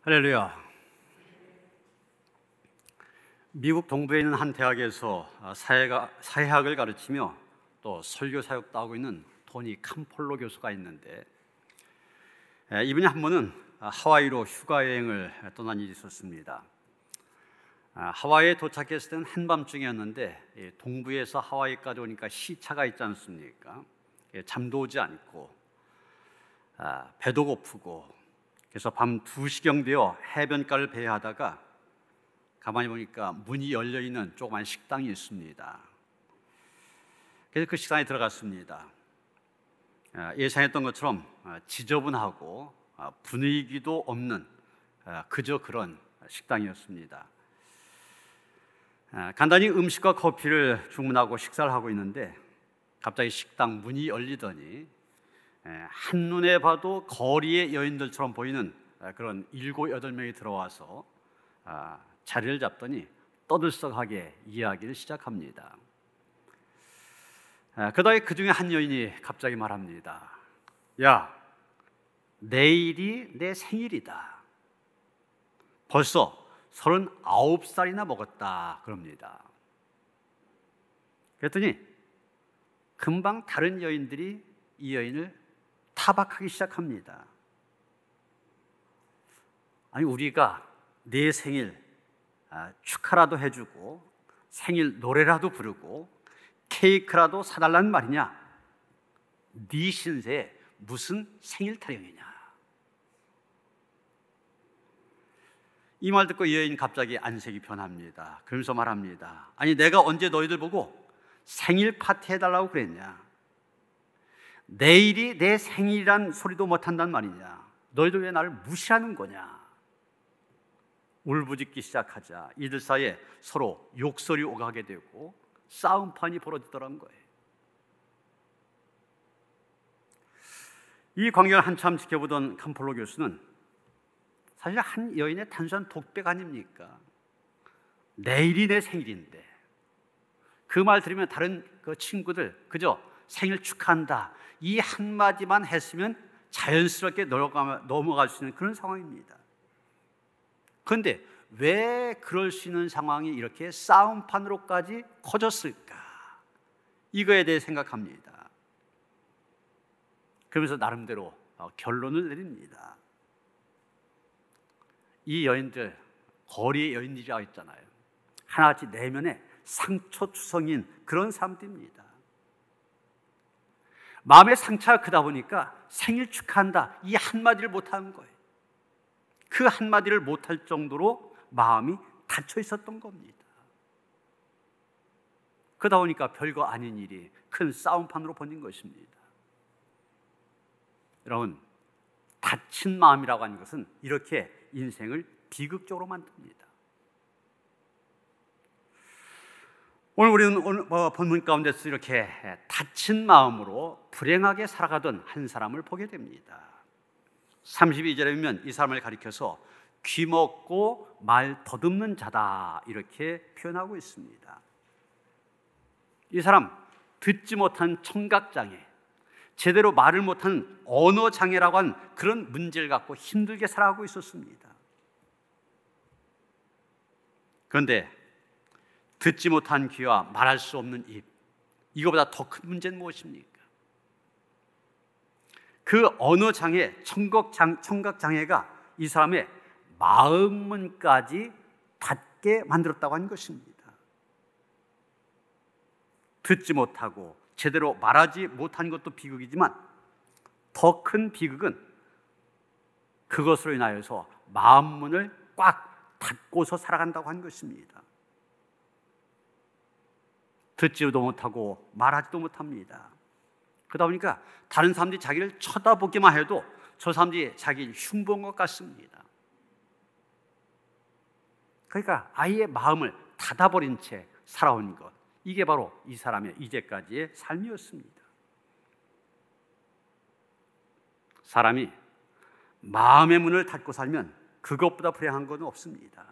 할렐루야. 미국 동부에 있는 한 대학에서 사회학을 가르치며 또 설교 사역도 하고 있는 토니 캄폴로 교수가 있는데, 이분이 한 번은 하와이로 휴가 여행을 떠난 일이 있었습니다. 하와이에 도착했을 때는 한밤중이었는데 동부에서 하와이까지 오니까 시차가 있지 않습니까? 잠도 오지 않고 배도 고프고, 그래서 밤 2시경 되어 해변가를 배회하다가 가만히 보니까 문이 열려있는 조그만 식당이 있습니다. 그래서 그 식당에 들어갔습니다. 예상했던 것처럼 지저분하고 분위기도 없는 그저 그런 식당이었습니다. 간단히 음식과 커피를 주문하고 식사를 하고 있는데 갑자기 식당 문이 열리더니 한눈에 봐도 거리의 여인들처럼 보이는 그런 7, 8명이 들어와서 자리를 잡더니 떠들썩하게 이야기를 시작합니다. 그다음에 그 중에 한 여인이 갑자기 말합니다. 야, 내일이 내 생일이다. 벌써 39살이나 먹었다. 그럽니다. 그랬더니 금방 다른 여인들이 이 여인을 타박하기 시작합니다. 아니, 우리가 내 생일 축하라도 해주고 생일 노래라도 부르고 케이크라도 사달라는 말이냐? 네 신세에 무슨 생일 타령이냐? 이 말 듣고 이 여인 갑자기 안색이 변합니다. 그러면서 말합니다. 아니, 내가 언제 너희들 보고 생일 파티 해달라고 그랬냐? 내일이 내 생일이란 소리도 못한단 말이냐? 너희들 왜 나를 무시하는 거냐? 울부짖기 시작하자 이들 사이에 서로 욕설이 오가게 되고 싸움판이 벌어지더란 거예요. 이 광경을 한참 지켜보던 캄폴로 교수는 사실 한 여인의 단순한 독백 아닙니까? 내일이 내 생일인데 그 말 들으면 다른 그 친구들 그저 생일 축하한다 이 한마디만 했으면 자연스럽게 넘어갈 수 있는 그런 상황입니다. 그런데 왜 그럴 수 있는 상황이 이렇게 싸움판으로까지 커졌을까? 이거에 대해 생각합니다. 그러면서 나름대로 결론을 내립니다. 이 여인들, 거리의 여인들이라고 했잖아요. 하나같이 내면에 상처투성인 그런 사람들입니다. 마음의 상처가 크다 보니까 생일 축하한다 이 한마디를 못하는 거예요. 그 한마디를 못할 정도로 마음이 닫혀 있었던 겁니다. 그러다 보니까 별거 아닌 일이 큰 싸움판으로 번진 것입니다. 여러분, 닫힌 마음이라고 하는 것은 이렇게 인생을 비극적으로 만듭니다. 오늘 우리는 본문 가운데서 이렇게 닫힌 마음으로 불행하게 살아가던 한 사람을 보게 됩니다. 32절에 보면 이 사람을 가리켜서 귀먹고 말 더듬는 자다 이렇게 표현하고 있습니다. 이 사람 듣지 못한 청각장애, 제대로 말을 못한 언어장애라고 하는 그런 문제를 갖고 힘들게 살아가고 있었습니다. 그런데 듣지 못한 귀와 말할 수 없는 입, 이거보다 더 큰 문제는 무엇입니까? 그 언어장애, 청각장애가 이 사람의 마음문까지 닫게 만들었다고 하는 것입니다. 듣지 못하고 제대로 말하지 못한 것도 비극이지만 더 큰 비극은 그것으로 인하여서 마음문을 꽉 닫고서 살아간다고 하는 것입니다. 듣지도 못하고 말하지도 못합니다. 그러다 보니까 다른 사람들이 자기를 쳐다보기만 해도 저 사람들이 자기를 흉보는 것 같습니다. 그러니까 아예 마음을 닫아버린 채 살아온 것, 이게 바로 이 사람의 이제까지의 삶이었습니다. 사람이 마음의 문을 닫고 살면 그것보다 불행한 건 없습니다.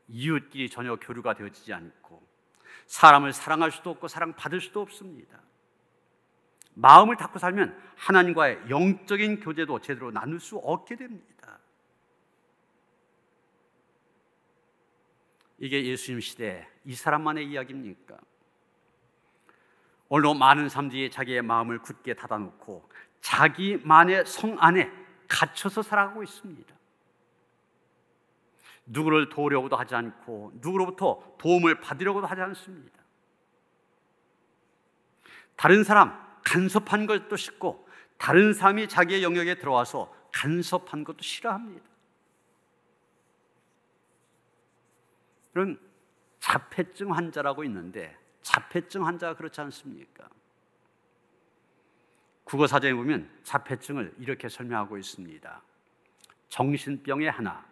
이웃끼리 전혀 교류가 되어지지 않고 사람을 사랑할 수도 없고 사랑받을 수도 없습니다. 마음을 닫고 살면 하나님과의 영적인 교제도 제대로 나눌 수 없게 됩니다. 이게 예수님 시대 이 사람만의 이야기입니까? 오늘도 많은 사람들이 자기의 마음을 굳게 닫아놓고 자기만의 성 안에 갇혀서 살아가고 있습니다. 누구를 도우려고도 하지 않고 누구로부터 도움을 받으려고도 하지 않습니다. 다른 사람 간섭한 것도 싫고 다른 사람이 자기의 영역에 들어와서 간섭한 것도 싫어합니다. 그런 자폐증 환자라고 있는데 자폐증 환자가 그렇지 않습니까? 국어사전에 보면 자폐증을 이렇게 설명하고 있습니다. 정신병의 하나,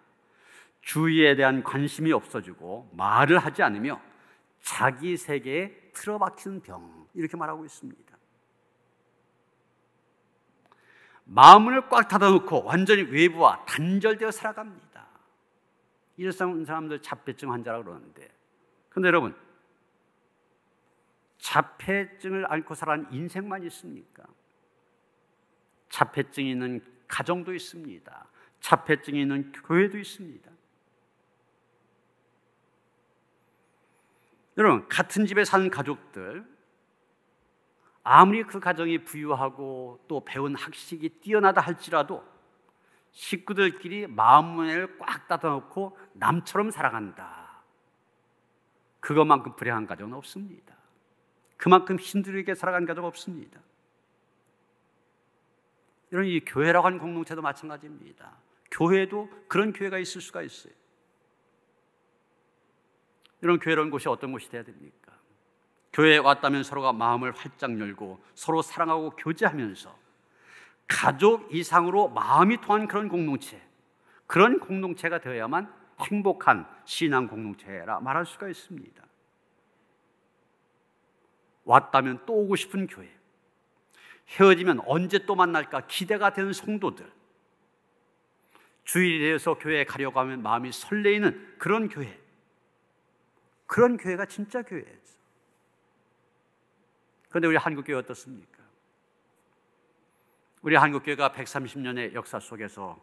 주위에 대한 관심이 없어지고 말을 하지 않으며 자기 세계에 틀어박히는 병, 이렇게 말하고 있습니다. 마음을 꽉 닫아놓고 완전히 외부와 단절되어 살아갑니다. 이런 사람들 자폐증 환자라고 그러는데, 그런데 여러분, 자폐증을 앓고 살아가는 인생만 있습니까? 자폐증이 있는 가정도 있습니다. 자폐증이 있는 교회도 있습니다. 여러분, 같은 집에 사는 가족들, 아무리 그 가정이 부유하고 또 배운 학식이 뛰어나다 할지라도 식구들끼리 마음문을 꽉 닫아놓고 남처럼 살아간다, 그것만큼 불행한 가정은 없습니다. 그만큼 힘들게 살아가는 가정 없습니다. 이런 이 교회라고 하는 공동체도 마찬가지입니다. 교회도 그런 교회가 있을 수가 있어요. 이런 교회라는 곳이 어떤 곳이 돼야 됩니까? 교회에 왔다면 서로가 마음을 활짝 열고 서로 사랑하고 교제하면서 가족 이상으로 마음이 통한 그런 공동체, 그런 공동체가 되어야만 행복한 신앙 공동체라 말할 수가 있습니다. 왔다면 또 오고 싶은 교회, 헤어지면 언제 또 만날까 기대가 되는 성도들, 주일이 되어서 교회에 가려고 하면 마음이 설레이는 그런 교회, 그런 교회가 진짜 교회예요. 그런데 우리 한국교회 어떻습니까? 우리 한국교회가 130년의 역사 속에서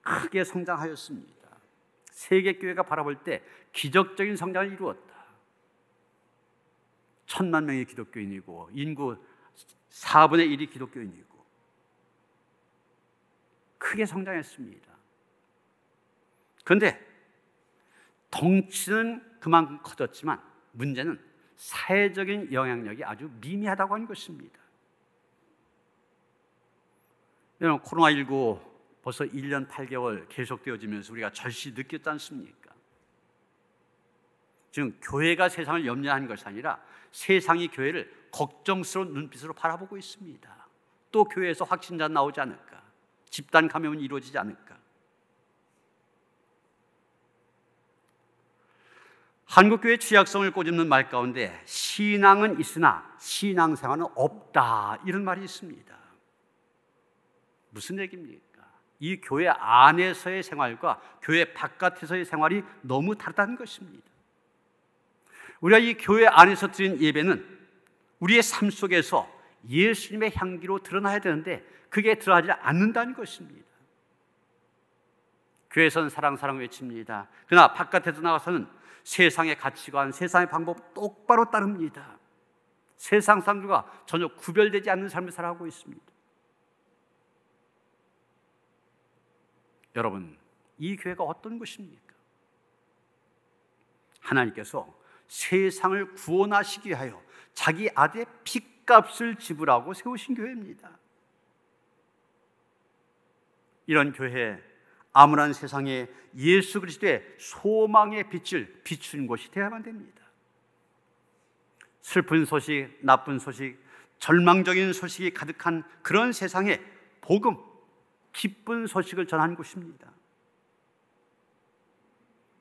크게 성장하였습니다. 세계교회가 바라볼 때 기적적인 성장을 이루었다. 1,000만 명이 기독교인이고 인구 4분의 1이 기독교인이고 크게 성장했습니다. 그런데 덩치는 그만큼 커졌지만 문제는 사회적인 영향력이 아주 미미하다고 하는 것입니다. 여러분, 코로나19 벌써 1년 8개월 계속되어지면서 우리가 절실히 느꼈지 않습니까? 지금 교회가 세상을 염려하는 것이 아니라 세상이 교회를 걱정스러운 눈빛으로 바라보고 있습니다. 또 교회에서 확진자 나오지 않을까? 집단 감염은 이루어지지 않을까? 한국교회의 취약성을 꼬집는 말 가운데 신앙은 있으나 신앙생활은 없다, 이런 말이 있습니다. 무슨 얘기입니까? 이 교회 안에서의 생활과 교회 바깥에서의 생활이 너무 다르다는 것입니다. 우리가 이 교회 안에서 드린 예배는 우리의 삶 속에서 예수님의 향기로 드러나야 되는데 그게 드러나지 않는다는 것입니다. 교회에서는 사랑 사랑 외칩니다. 그러나 바깥에서 나가서는 세상의 가치관, 세상의 방법 똑바로 따릅니다. 세상 사람들과 전혀 구별되지 않는 삶을 살아가고 있습니다. 여러분, 이 교회가 어떤 것입니까? 하나님께서 세상을 구원하시기 위하여 자기 아들의 핏값을 지불하고 세우신 교회입니다. 이런 교회, 암울한 세상에 예수 그리스도의 소망의 빛을 비추는 곳이 되어야만 됩니다. 슬픈 소식, 나쁜 소식, 절망적인 소식이 가득한 그런 세상에 복음, 기쁜 소식을 전하는 곳입니다.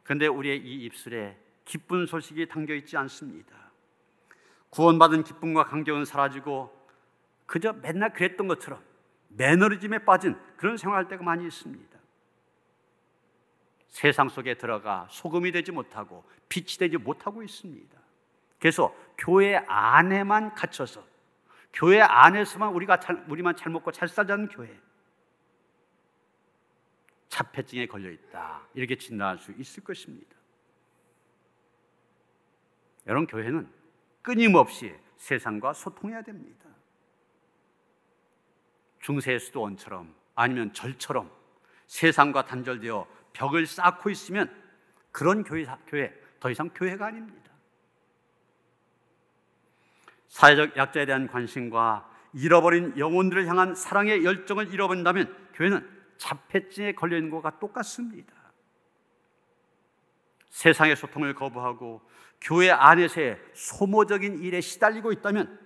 그런데 우리의 이 입술에 기쁜 소식이 담겨있지 않습니다. 구원받은 기쁨과 감격은 사라지고 그저 맨날 그랬던 것처럼 매너리즘에 빠진 그런 생활할 때가 많이 있습니다. 세상 속에 들어가 소금이 되지 못하고 빛이 되지 못하고 있습니다. 그래서 교회 안에만 갇혀서 교회 안에서만 우리만 잘 먹고 잘 살자는 교회, 자폐증에 걸려있다, 이렇게 진단할 수 있을 것입니다. 여러분, 교회는 끊임없이 세상과 소통해야 됩니다. 중세 수도원처럼 아니면 절처럼 세상과 단절되어 벽을 쌓고 있으면 그런 교회 더 이상 교회가 아닙니다. 사회적 약자에 대한 관심과 잃어버린 영혼들을 향한 사랑의 열정을 잃어버린다면 교회는 자폐증에 걸려있는 것과 똑같습니다. 세상의 소통을 거부하고 교회 안에서의 소모적인 일에 시달리고 있다면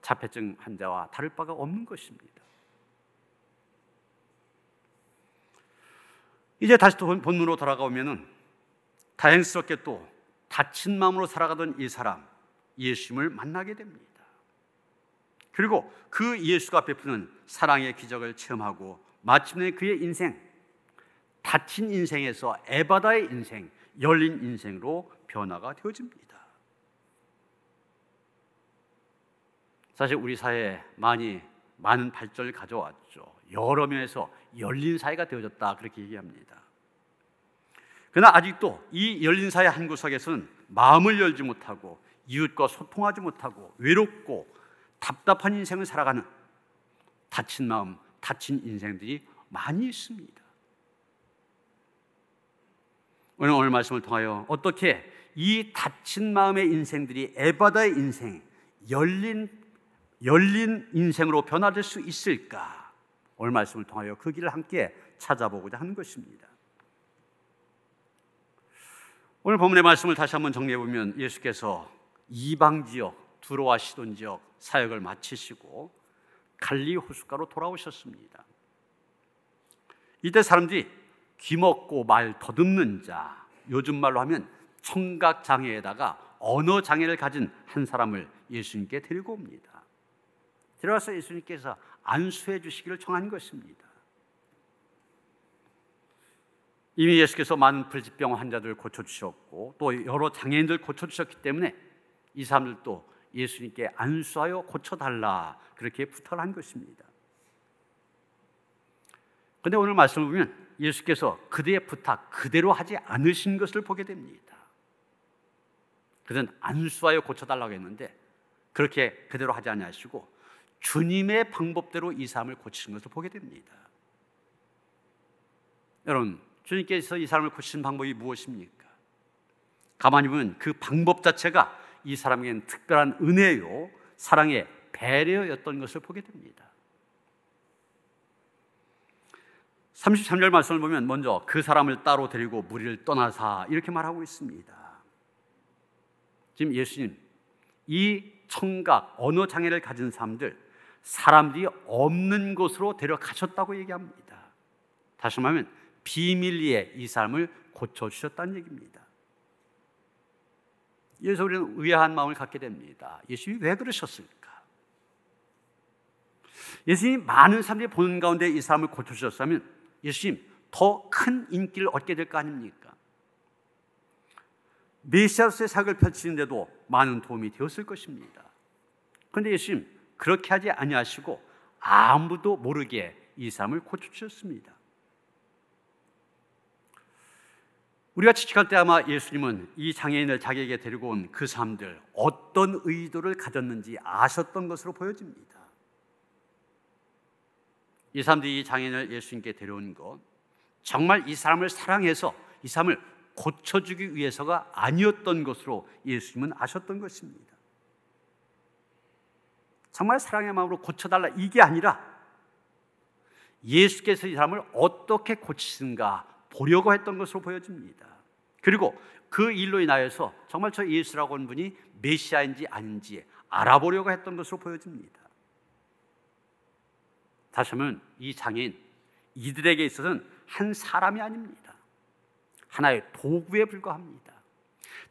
자폐증 환자와 다를 바가 없는 것입니다. 이제 다시 또 본문으로 돌아가오면은 다행스럽게 또 다친 마음으로 살아가던 이 사람 예수님을 만나게 됩니다. 그리고 그 예수가 베푸는 사랑의 기적을 체험하고 마침내 그의 인생, 다친 인생에서 에바다의 인생, 열린 인생으로 변화가 되어집니다. 사실 우리 사회에 많은 발전을 가져왔죠. 여러 면에서 열린 사회가 되어졌다, 그렇게 얘기합니다. 그러나 아직도 이 열린 사회 한 구석에서는 마음을 열지 못하고 이웃과 소통하지 못하고 외롭고 답답한 인생을 살아가는 다친 마음, 다친 인생들이 많이 있습니다. 오늘 말씀을 통하여 어떻게 이 다친 마음의 인생들이 에바다의 인생, 열린 인생으로 변화될 수 있을까? 오늘 말씀을 통하여 그 길을 함께 찾아보고자 하는 것입니다. 오늘 본문의 말씀을 다시 한번 정리해보면 예수께서 이방지역, 두로와 시돈 지역 사역을 마치시고 갈릴리 호숫가로 돌아오셨습니다. 이때 사람들이 귀먹고 말 더듬는 자, 요즘 말로 하면 청각장애에다가 언어장애를 가진 한 사람을 예수님께 데리고 옵니다. 들어와서 예수님께서 안수해 주시기를 청한 것입니다. 이미 예수께서 많은 불치병 환자들 고쳐주셨고 또 여러 장애인들 고쳐주셨기 때문에 이 사람들도 예수님께 안수하여 고쳐달라, 그렇게 부탁을 한 것입니다. 그런데 오늘 말씀을 보면 예수께서 그들의 부탁 그대로 하지 않으신 것을 보게 됩니다. 그들은 안수하여 고쳐달라고 했는데 그렇게 그대로 하지 아니하시고 주님의 방법대로 이 사람을 고치신 것을 보게 됩니다. 여러분, 주님께서 이 사람을 고치신 방법이 무엇입니까? 가만히 보면 그 방법 자체가 이 사람에게는 특별한 은혜요, 사랑의 배려였던 것을 보게 됩니다. 33절 말씀을 보면 먼저 그 사람을 따로 데리고 무리를 떠나사 이렇게 말하고 있습니다. 지금 예수님, 이 청각, 언어 장애를 가진 사람들이 없는 곳으로 데려가셨다고 얘기합니다. 다시 말하면 비밀리에 이 사람을 고쳐주셨다는 얘기입니다. 그래서 우리는 의아한 마음을 갖게 됩니다. 예수님이 왜 그러셨을까? 예수님이 많은 사람들이 보는 가운데 이 사람을 고쳐주셨다면 예수님 더 큰 인기를 얻게 될 거 아닙니까? 메시아로서의 사역을 펼치는데도 많은 도움이 되었을 것입니다. 그런데 예수님 그렇게 하지 아니하시고 아무도 모르게 이 사람을 고쳐주셨습니다. 우리가 취직할 때 아마 예수님은 이 장애인을 자기에게 데리고 온 그 사람들 어떤 의도를 가졌는지 아셨던 것으로 보여집니다. 이 사람들이 이 장애인을 예수님께 데려온 것, 정말 이 사람을 사랑해서 이 사람을 고쳐주기 위해서가 아니었던 것으로 예수님은 아셨던 것입니다. 정말 사랑의 마음으로 고쳐달라 이게 아니라 예수께서 이 사람을 어떻게 고치신가 보려고 했던 것으로 보여집니다. 그리고 그 일로 인하여서 정말 저 예수라고 하는 분이 메시아인지 아닌지 알아보려고 했던 것으로 보여집니다. 다시 하면 이 장애인, 이들에게 있어서는 한 사람이 아닙니다. 하나의 도구에 불과합니다.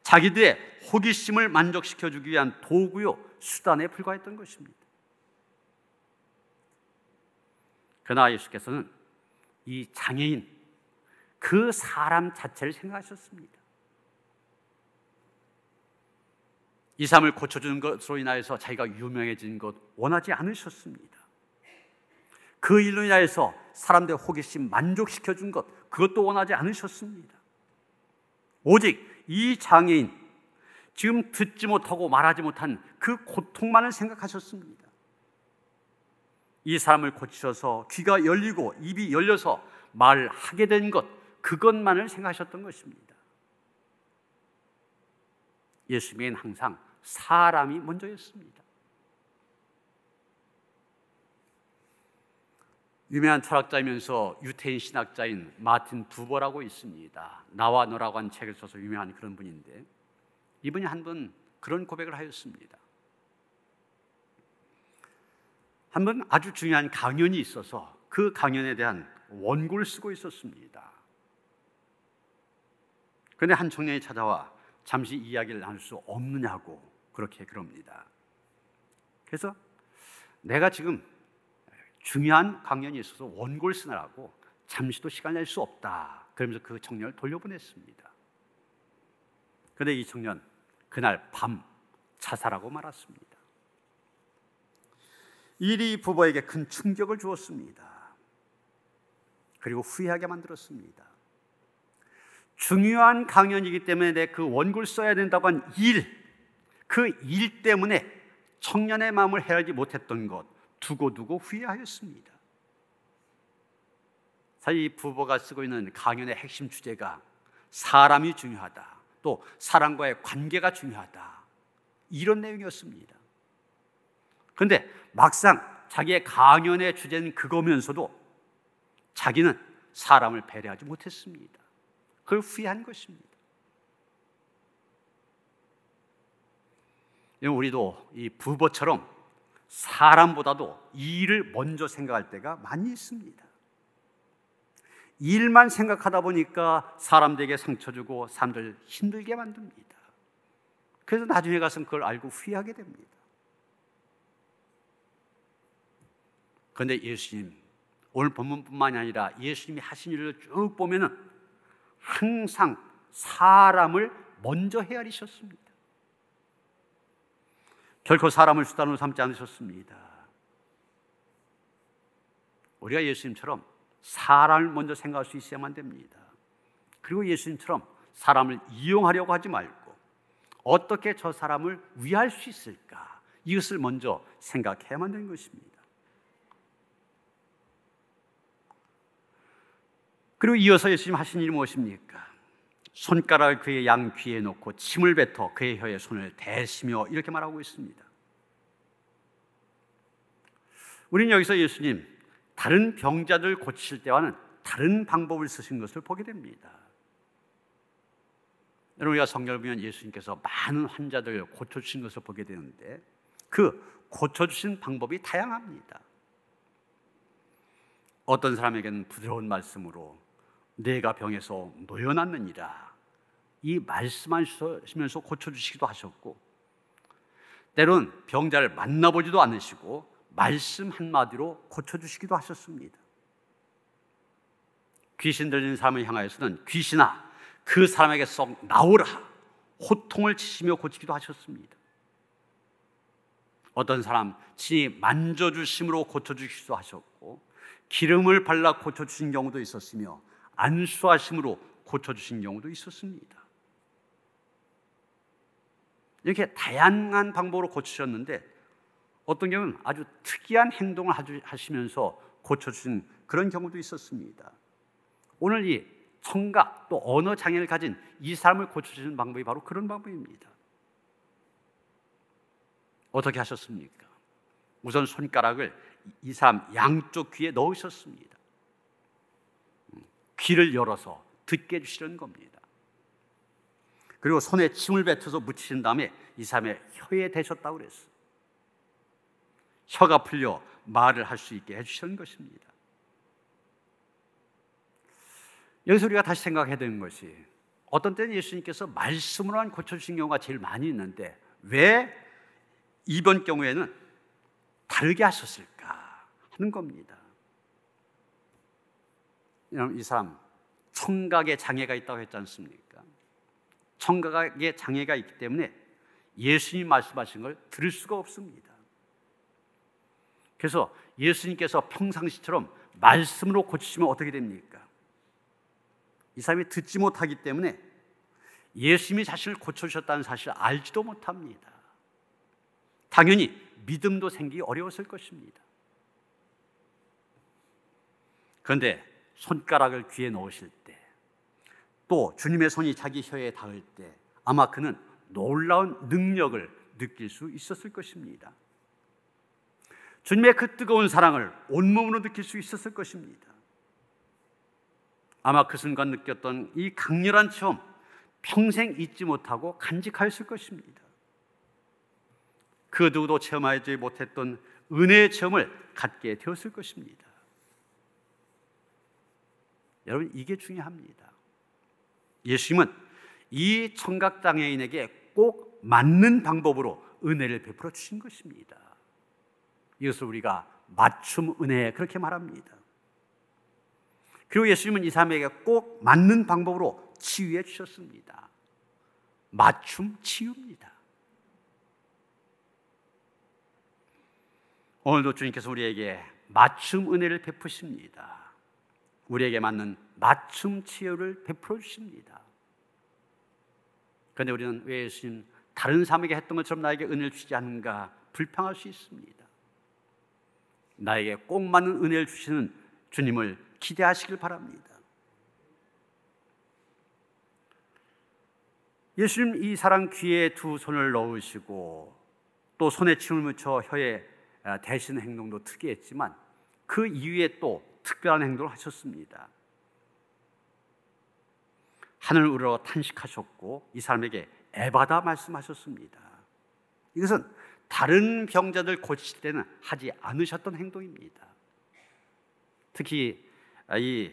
자기들의 호기심을 만족시켜주기 위한 도구요, 수단에 불과했던 것입니다. 그러나 예수께서는 이 장애인, 그 사람 자체를 생각하셨습니다. 이 사람을 고쳐주는 것으로 인하여서 자기가 유명해진 것 원하지 않으셨습니다. 그 일로 인하여서 사람들의 호기심 만족시켜준 것, 그것도 원하지 않으셨습니다. 오직 이 장애인, 지금 듣지 못하고 말하지 못한 그 고통만을 생각하셨습니다. 이 사람을 고치셔서 귀가 열리고 입이 열려서 말하게 된 것, 그것만을 생각하셨던 것입니다. 예수님은 항상 사람이 먼저였습니다. 유명한 철학자이면서 유태인 신학자인 마틴 부버라고 있습니다. 나와 너라고 한 책을 써서 유명한 그런 분인데, 이분이 한 번 그런 고백을 하였습니다. 한 번 아주 중요한 강연이 있어서 그 강연에 대한 원고를 쓰고 있었습니다. 그런데 한 청년이 찾아와 잠시 이야기를 나눌 수 없느냐고 그렇게 그럽니다. 그래서 내가 지금 중요한 강연이 있어서 원고를 쓰느라고 잠시도 시간을 낼 수 없다, 그러면서 그 청년을 돌려보냈습니다. 그런데 이 청년 그날 밤 자살하고 말았습니다. 일이 부부에게 큰 충격을 주었습니다. 그리고 후회하게 만들었습니다. 중요한 강연이기 때문에 내 그 원고를 써야 된다고 한 그 일 때문에 청년의 마음을 헤아리지 못했던 것, 두고두고 후회하였습니다. 사실 이 부부가 쓰고 있는 강연의 핵심 주제가 사람이 중요하다, 또 사람과의 관계가 중요하다, 이런 내용이었습니다. 그런데 막상 자기의 강연의 주제는 그거면서도 자기는 사람을 배려하지 못했습니다. 그걸 후회한 것입니다. 우리도 이 부부처럼 사람보다도 일을 먼저 생각할 때가 많이 있습니다. 일만 생각하다 보니까 사람들에게 상처 주고 사람들 힘들게 만듭니다. 그래서 나중에 가서 그걸 알고 후회하게 됩니다. 그런데 예수님, 오늘 본문뿐만이 아니라 예수님이 하신 일을 쭉 보면은 항상 사람을 먼저 헤아리셨습니다. 결코 사람을 수단으로 삼지 않으셨습니다. 우리가 예수님처럼 사람을 먼저 생각할 수 있어야만 됩니다. 그리고 예수님처럼 사람을 이용하려고 하지 말고 어떻게 저 사람을 위할 수 있을까, 이것을 먼저 생각해야만 되는 것입니다. 그리고 이어서 예수님 하신 일이 무엇입니까? 손가락을 그의 양 귀에 놓고 침을 뱉어 그의 혀에 손을 대시며 이렇게 말하고 있습니다. 우리는 여기서 예수님 다른 병자들 고치실 때와는 다른 방법을 쓰신 것을 보게 됩니다. 여러분, 우리가 성경을 보면 예수님께서 많은 환자들 고쳐주신 것을 보게 되는데 그 고쳐주신 방법이 다양합니다. 어떤 사람에게는 부드러운 말씀으로 내가 병에서 놓여놨느니라, 이 말씀하시면서 고쳐주시기도 하셨고, 때론 병자를 만나보지도 않으시고 말씀 한마디로 고쳐주시기도 하셨습니다. 귀신 들린 사람을 향하여서는 귀신아 그 사람에게 썩 나오라, 호통을 치시며 고치기도 하셨습니다. 어떤 사람 친히 만져주심으로 고쳐주시기도 하셨고, 기름을 발라 고쳐주신 경우도 있었으며 안수하심으로 고쳐주신 경우도 있었습니다. 이렇게 다양한 방법으로 고치셨는데 어떤 경우는 아주 특이한 행동을 하시면서 고쳐주신 그런 경우도 있었습니다. 오늘 이 청각 또 언어 장애를 가진 이 사람을 고쳐주시는 방법이 바로 그런 방법입니다. 어떻게 하셨습니까? 우선 손가락을 이 사람 양쪽 귀에 넣으셨습니다. 귀를 열어서 듣게 해주시는 겁니다. 그리고 손에 침을 뱉어서 묻히신 다음에 이 사람의 혀에 대셨다고 그랬어요. 혀가 풀려 말을 할 수 있게 해주시는 것입니다. 여기서 우리가 다시 생각해야 되는 것이, 어떤 때는 예수님께서 말씀으로만 고쳐주신 경우가 제일 많이 있는데 왜 이번 경우에는 다르게 하셨을까 하는 겁니다. 이 사람 청각에 장애가 있다고 했지 않습니까? 청각에 장애가 있기 때문에 예수님 말씀하신 걸 들을 수가 없습니다. 그래서 예수님께서 평상시처럼 말씀으로 고치시면 어떻게 됩니까? 이 사람이 듣지 못하기 때문에 예수님이 자신을 고쳐주셨다는 사실을 알지도 못합니다. 당연히 믿음도 생기기 어려웠을 것입니다. 그런데 손가락을 귀에 넣으실 때, 또 주님의 손이 자기 혀에 닿을 때 아마 그는 놀라운 능력을 느낄 수 있었을 것입니다. 주님의 그 뜨거운 사랑을 온몸으로 느낄 수 있었을 것입니다. 아마 그 순간 느꼈던 이 강렬한 체험, 평생 잊지 못하고 간직하였을 것입니다. 그 누구도 체험하지 못했던 은혜의 체험을 갖게 되었을 것입니다. 여러분, 이게 중요합니다. 예수님은 이 청각장애인에게 꼭 맞는 방법으로 은혜를 베풀어 주신 것입니다. 이것을 우리가 맞춤 은혜, 그렇게 말합니다. 그리고 예수님은 이 사람에게 꼭 맞는 방법으로 치유해 주셨습니다. 맞춤 치유입니다. 오늘도 주님께서 우리에게 맞춤 은혜를 베푸십니다. 우리에게 맞는 맞춤 치유를 베풀어 주십니다. 그런데 우리는 왜 예수님 다른 사람에게 했던 것처럼 나에게 은혜를 주지 않는가 불평할 수 있습니다. 나에게 꼭 맞는 은혜를 주시는 주님을 기대하시길 바랍니다. 예수님 이 사람 귀에 두 손을 넣으시고 또 손에 침을 묻혀 혀에 대시는 행동도 특이했지만 그 이후에 또 특별한 행동을 하셨습니다. 하늘 우러러 탄식하셨고 이 사람에게 에바다 말씀하셨습니다. 이것은 다른 병자들 고칠 때는 하지 않으셨던 행동입니다. 특히 이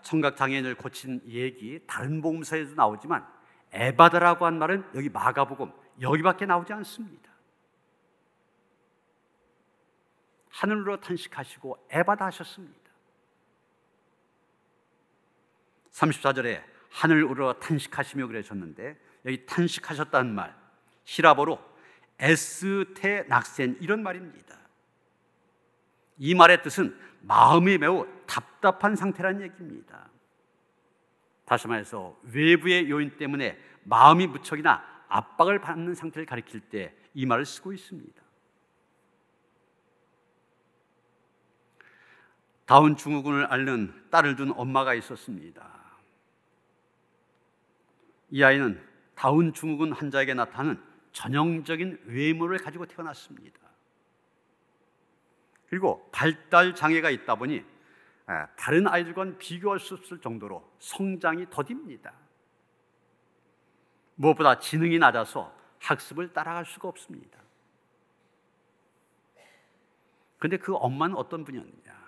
청각장애인을 고친 얘기 다른 복음서에도 나오지만 에바다라고 한 말은 여기 마가복음 여기밖에 나오지 않습니다. 하늘로 탄식하시고 에바다 하셨습니다. 34절에 하늘 우러 탄식하시며 그러셨는데 여기 탄식하셨다는 말 히라보로 에스테 낙센 이런 말입니다. 이 말의 뜻은 마음이 매우 답답한 상태라는 얘기입니다. 다시 말해서 외부의 요인 때문에 마음이 무척이나 압박을 받는 상태를 가리킬 때 이 말을 쓰고 있습니다. 다운 증후군을 앓는 딸을 둔 엄마가 있었습니다. 이 아이는 다운 증후군 환자에게 나타나는 전형적인 외모를 가지고 태어났습니다. 그리고 발달 장애가 있다 보니 다른 아이들과는 비교할 수 없을 정도로 성장이 더딥니다. 무엇보다 지능이 낮아서 학습을 따라갈 수가 없습니다. 그런데 그 엄마는 어떤 분이었느냐?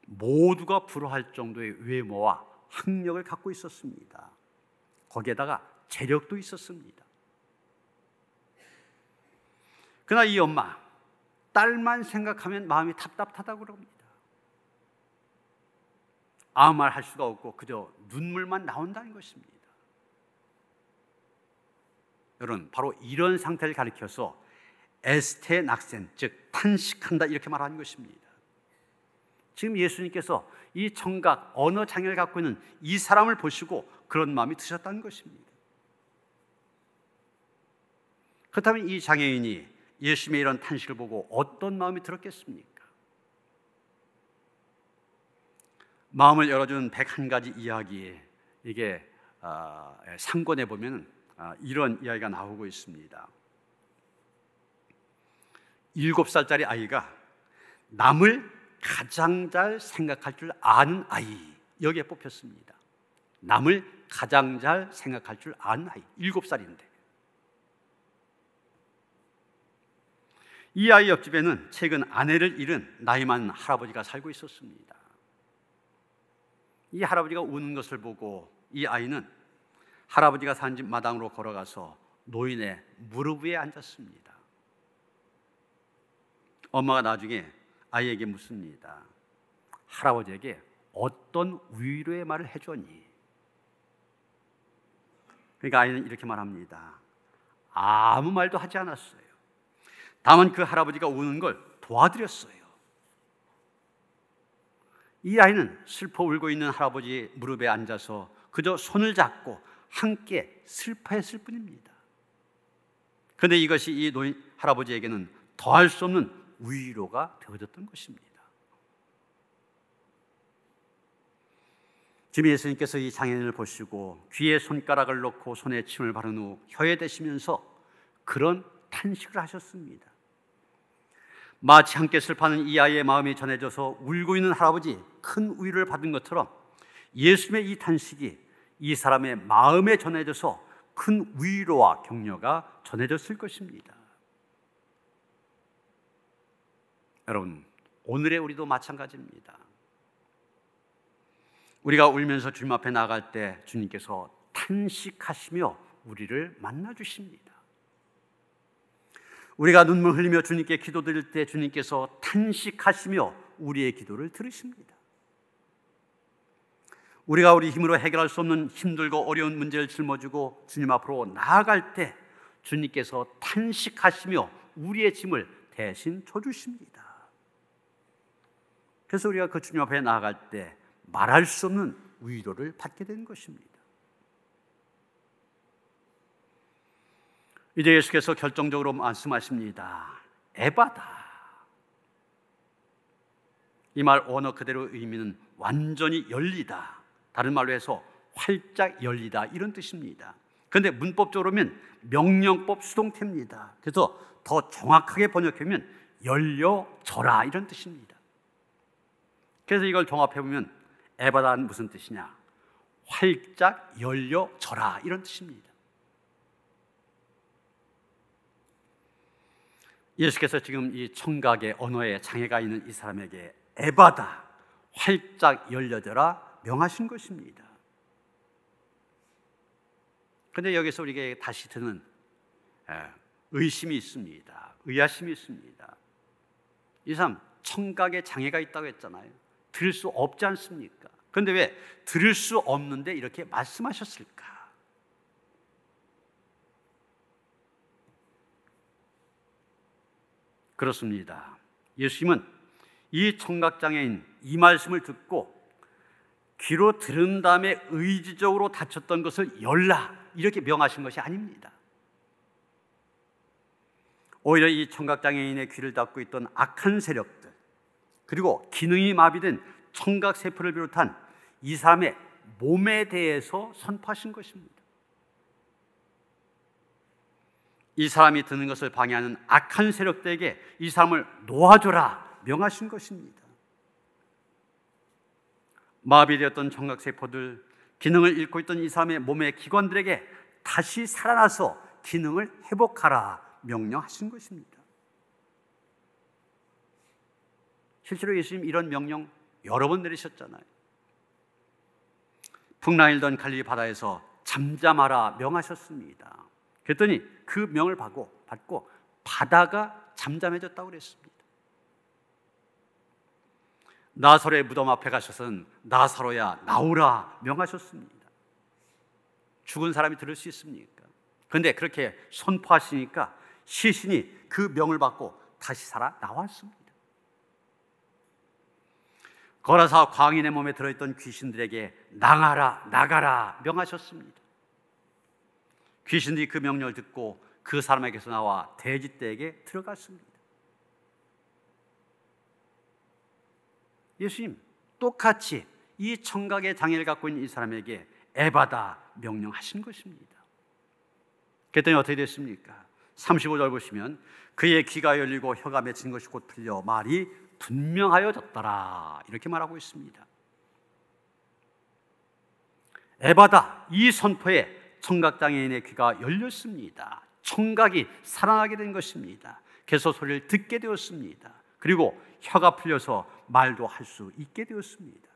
모두가 부러워할 정도의 외모와 학력을 갖고 있었습니다. 거기에다가 재력도 있었습니다. 그러나 이 엄마, 딸만 생각하면 마음이 답답하다고 그럽니다. 아무 말 할 수가 없고 그저 눈물만 나온다는 것입니다. 여러분, 바로 이런 상태를 가리켜서 에스테 낙센, 즉 탄식한다 이렇게 말하는 것입니다. 지금 예수님께서 이 청각, 언어 장애를 갖고 있는 이 사람을 보시고 그런 마음이 드셨다는 것입니다. 그렇다면 이 장애인이 예수님의 이런 탄식을 보고 어떤 마음이 들었겠습니까? 마음을 열어준 101가지 이야기, 이게 상권에 보면 이런 이야기가 나오고 있습니다. 7살짜리 아이가 남을 가장 잘 생각할 줄 아는 아이, 여기에 뽑혔습니다. 남을 가장 잘 생각할 줄 아는 아이, 7살인데 이 아이 옆집에는 최근 아내를 잃은 나이 많은 할아버지가 살고 있었습니다. 이 할아버지가 우는 것을 보고 이 아이는 할아버지가 사는 집 마당으로 걸어가서 노인의 무릎 위에 앉았습니다. 엄마가 나중에 아이에게 묻습니다. 할아버지에게 어떤 위로의 말을 해줬니? 그러니까 아이는 이렇게 말합니다. 아무 말도 하지 않았어요. 다만 그 할아버지가 우는 걸 도와드렸어요. 이 아이는 슬퍼 울고 있는 할아버지 무릎에 앉아서 그저 손을 잡고 함께 슬퍼했을 뿐입니다. 그런데 이것이 이 노인 할아버지에게는 더할 수 없는 위로가 되어졌던 것입니다. 지금 예수님께서 이 장애인을 보시고 귀에 손가락을 넣고 손에 침을 바른 후 혀에 대시면서 그런 탄식을 하셨습니다. 마치 함께 슬퍼하는 이 아이의 마음이 전해져서 울고 있는 할아버지 큰 위로를 받은 것처럼 예수님의 이 탄식이 이 사람의 마음에 전해져서 큰 위로와 격려가 전해졌을 것입니다. 여러분, 오늘의 우리도 마찬가지입니다. 우리가 울면서 주님 앞에 나갈 때 주님께서 탄식하시며 우리를 만나주십니다. 우리가 눈물 흘리며 주님께 기도드릴 때 주님께서 탄식하시며 우리의 기도를 들으십니다. 우리가 우리 힘으로 해결할 수 없는 힘들고 어려운 문제를 짊어지고 주님 앞으로 나아갈 때 주님께서 탄식하시며 우리의 짐을 대신 져주십니다. 그래서 우리가 그 주님 앞에 나아갈 때 말할 수 없는 위로를 받게 되는 것입니다. 이제 예수께서 결정적으로 말씀하십니다. 에바다. 이 말 언어 그대로 의미는 완전히 열리다, 다른 말로 해서 활짝 열리다, 이런 뜻입니다. 그런데 문법적으로 보면 명령법 수동태입니다. 그래서 더 정확하게 번역하면 열려져라, 이런 뜻입니다. 그래서 이걸 종합해보면 에바다는 무슨 뜻이냐? 활짝 열려져라, 이런 뜻입니다. 예수께서 지금 이 청각의 언어에 장애가 있는 이 사람에게 에바다, 활짝 열려져라 명하신 것입니다. 그런데 여기서 우리에게 다시 드는 의심이 있습니다. 의아심이 있습니다. 이 사람 청각에 장애가 있다고 했잖아요. 들을 수 없지 않습니까? 그런데 왜 들을 수 없는데 이렇게 말씀하셨을까? 그렇습니다. 예수님은 이 청각장애인 이 말씀을 듣고 귀로 들은 다음에 의지적으로 닫혔던 것을 열라, 이렇게 명하신 것이 아닙니다. 오히려 이 청각장애인의 귀를 닫고 있던 악한 세력들, 그리고 기능이 마비된 청각세포를 비롯한 이 사람의 몸에 대해서 선포하신 것입니다. 이 사람이 듣는 것을 방해하는 악한 세력들에게 이 사람을 놓아줘라 명하신 것입니다. 마비되었던 청각세포들, 기능을 잃고 있던 이 사람의 몸의 기관들에게 다시 살아나서 기능을 회복하라 명령하신 것입니다. 실제로 예수님 이런 명령 여러 번 내리셨잖아요. 풍랑일던 갈릴리 바다에서 잠잠하라 명하셨습니다. 그랬더니 그 명을 받고 바다가 잠잠해졌다고 그랬습니다. 나사로의 무덤 앞에 가셔서는 나사로야 나오라 명하셨습니다. 죽은 사람이 들을 수 있습니까? 그런데 그렇게 선포하시니까 시신이 그 명을 받고 다시 살아 나왔습니다. 거라사 광인의 몸에 들어있던 귀신들에게 나가라 명하셨습니다. 귀신들이 그 명령을 듣고 그 사람에게서 나와 돼지떼에게 들어갔습니다. 예수님 똑같이 이 청각의 장애를 갖고 있는 이 사람에게 에바다 명령하신 것입니다. 그랬더니 어떻게 됐습니까? 35절 보시면 그의 귀가 열리고 혀가 맺힌 것이 곧 풀려 말이 분명하여졌더라, 이렇게 말하고 있습니다. 에바다, 이 선포에 청각장애인의 귀가 열렸습니다. 청각이 살아나게 된 것입니다. 그래서 소리를 듣게 되었습니다. 그리고 혀가 풀려서 말도 할 수 있게 되었습니다.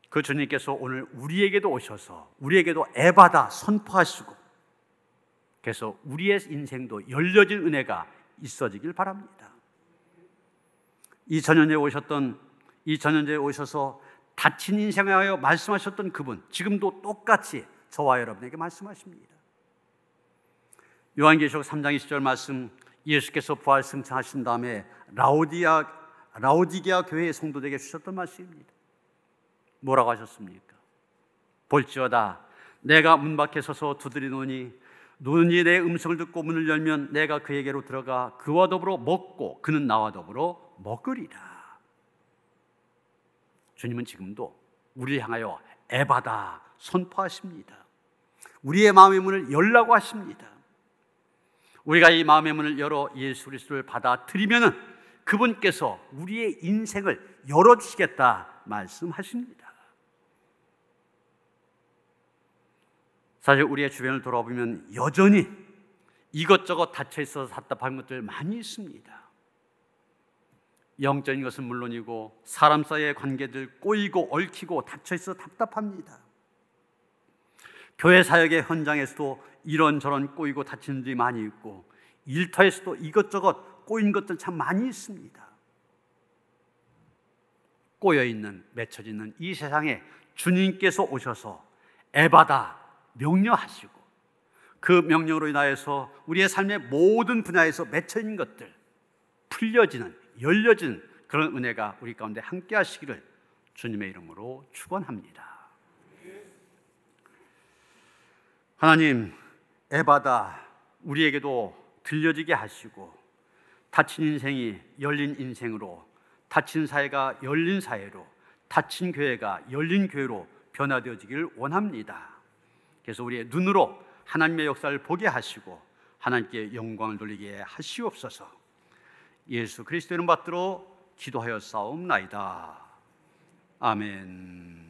그 주님께서 오늘 우리에게도 오셔서 우리에게도 에바다 선포하시고, 그래서 우리의 인생도 열려진 은혜가 있어지길 바랍니다. 2000년에 오셔서 다친 인생에 하여 말씀하셨던 그분, 지금도 똑같이 저와 여러분에게 말씀하십니다. 요한계시록 3장 20절 말씀, 예수께서 부활 승천하신 다음에 라오디게아 교회의 성도들에게 주셨던 말씀입니다. 뭐라고 하셨습니까? 볼지어다 내가 문 밖에 서서 두드리노니 누구든지 내 음성을 듣고 문을 열면 내가 그에게로 들어가 그와 더불어 먹고 그는 나와 더불어 먹으리라. 주님은 지금도 우리를 향하여 에바다 선포하십니다. 우리의 마음의 문을 열라고 하십니다. 우리가 이 마음의 문을 열어 예수 그리스도를 받아들이면은 그분께서 우리의 인생을 열어주시겠다 말씀하십니다. 사실 우리의 주변을 돌아보면 여전히 이것저것 닫혀있어서 답답한 것들 많이 있습니다. 영적인 것은 물론이고 사람 사이의 관계들 꼬이고 얽히고 닫혀있어서 답답합니다. 교회 사역의 현장에서도 이런저런 꼬이고 닫힌 일이 많이 있고 일터에서도 이것저것 꼬인 것들 참 많이 있습니다. 꼬여있는 맺혀지는 이 세상에 주님께서 오셔서 에바다 명령하시고 그 명령으로 인하여서 우리의 삶의 모든 분야에서 맺혀있는 것들 풀려지는 열려지는 그런 은혜가 우리 가운데 함께 하시기를 주님의 이름으로 축원합니다. 하나님, 에바다 우리에게도 들려지게 하시고 닫힌 인생이 열린 인생으로, 닫힌 사회가 열린 사회로, 닫힌 교회가 열린 교회로 변화되어지기를 원합니다. 그래서 우리의 눈으로 하나님의 역사를 보게 하시고 하나님께 영광을 돌리게 하시옵소서. 예수 그리스도 이름 받들어 기도하여 싸움나이다. 아멘.